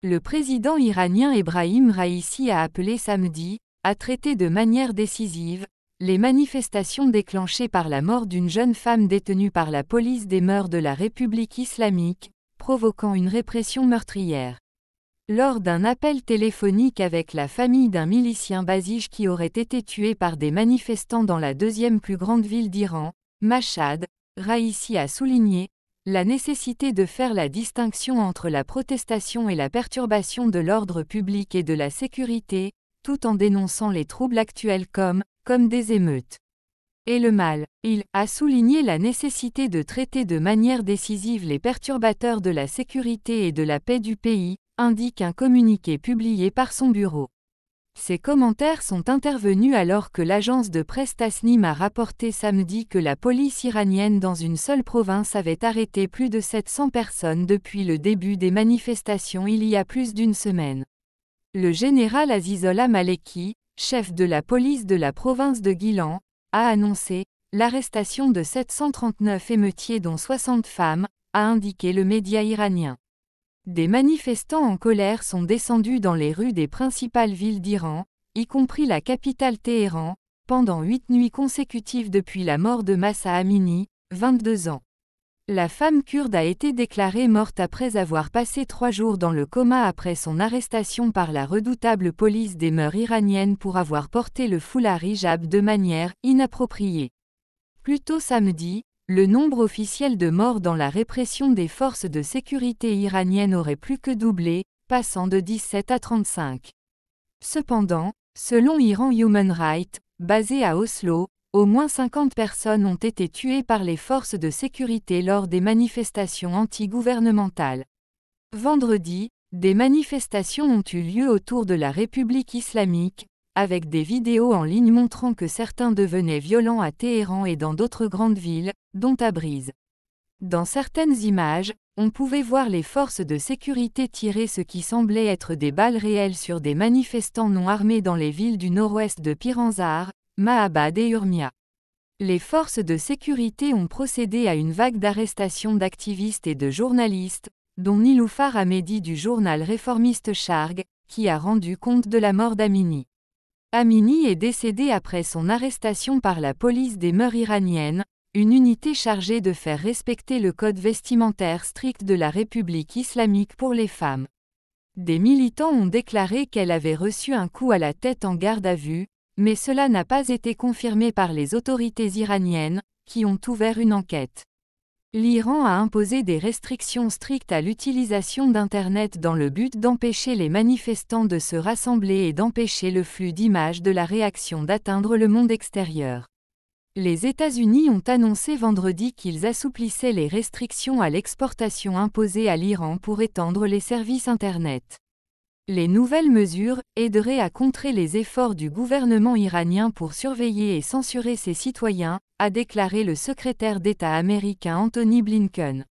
Le président iranien Ebrahim Raïssi a appelé samedi à traiter de manière décisive les manifestations déclenchées par la mort d'une jeune femme détenue par la police des mœurs de la République islamique, provoquant une répression meurtrière. Lors d'un appel téléphonique avec la famille d'un milicien basij qui aurait été tué par des manifestants dans la deuxième plus grande ville d'Iran, Mashhad, Raïssi a souligné la nécessité de faire la distinction entre la protestation et la perturbation de l'ordre public et de la sécurité, tout en dénonçant les troubles actuels comme des émeutes. Et le mal, il a souligné la nécessité de traiter de manière décisive les perturbateurs de la sécurité et de la paix du pays, indique un communiqué publié par son bureau. Ces commentaires sont intervenus alors que l'agence de presse Tasnim a rapporté samedi que la police iranienne dans une seule province avait arrêté plus de 700 personnes depuis le début des manifestations il y a plus d'une semaine. Le général Azizollah Maleki, chef de la police de la province de Guilan, a annoncé l'arrestation de 739 émeutiers dont 60 femmes, a indiqué le média iranien. Des manifestants en colère sont descendus dans les rues des principales villes d'Iran, y compris la capitale Téhéran, pendant 8 nuits consécutives depuis la mort de Mahsa Amini, 22 ans. La femme kurde a été déclarée morte après avoir passé 3 jours dans le coma après son arrestation par la redoutable police des mœurs iraniennes pour avoir porté le foulard hijab de manière inappropriée. Plus tôt samedi, le nombre officiel de morts dans la répression des forces de sécurité iraniennes aurait plus que doublé, passant de 17 à 35. Cependant, selon Iran Human Rights, basé à Oslo, au moins 50 personnes ont été tuées par les forces de sécurité lors des manifestations anti-gouvernementales. Vendredi, des manifestations ont eu lieu autour de la République islamique, avec des vidéos en ligne montrant que certains devenaient violents à Téhéran et dans d'autres grandes villes, dont Tabriz. Dans certaines images, on pouvait voir les forces de sécurité tirer ce qui semblait être des balles réelles sur des manifestants non armés dans les villes du nord-ouest de Piranzar, Mahabad et Urmia. Les forces de sécurité ont procédé à une vague d'arrestations d'activistes et de journalistes, dont Niloufar Hamedi du journal réformiste Shargh, qui a rendu compte de la mort d'Amini. Amini est décédé après son arrestation par la police des mœurs iraniennes, une unité chargée de faire respecter le code vestimentaire strict de la République islamique pour les femmes. Des militants ont déclaré qu'elle avait reçu un coup à la tête en garde à vue, mais cela n'a pas été confirmé par les autorités iraniennes, qui ont ouvert une enquête. L'Iran a imposé des restrictions strictes à l'utilisation d'Internet dans le but d'empêcher les manifestants de se rassembler et d'empêcher le flux d'images de la réaction d'atteindre le monde extérieur. Les États-Unis ont annoncé vendredi qu'ils assouplissaient les restrictions à l'exportation imposées à l'Iran pour étendre les services Internet. Les nouvelles mesures aideraient à contrer les efforts du gouvernement iranien pour surveiller et censurer ses citoyens, a déclaré le secrétaire d'État américain Anthony Blinken.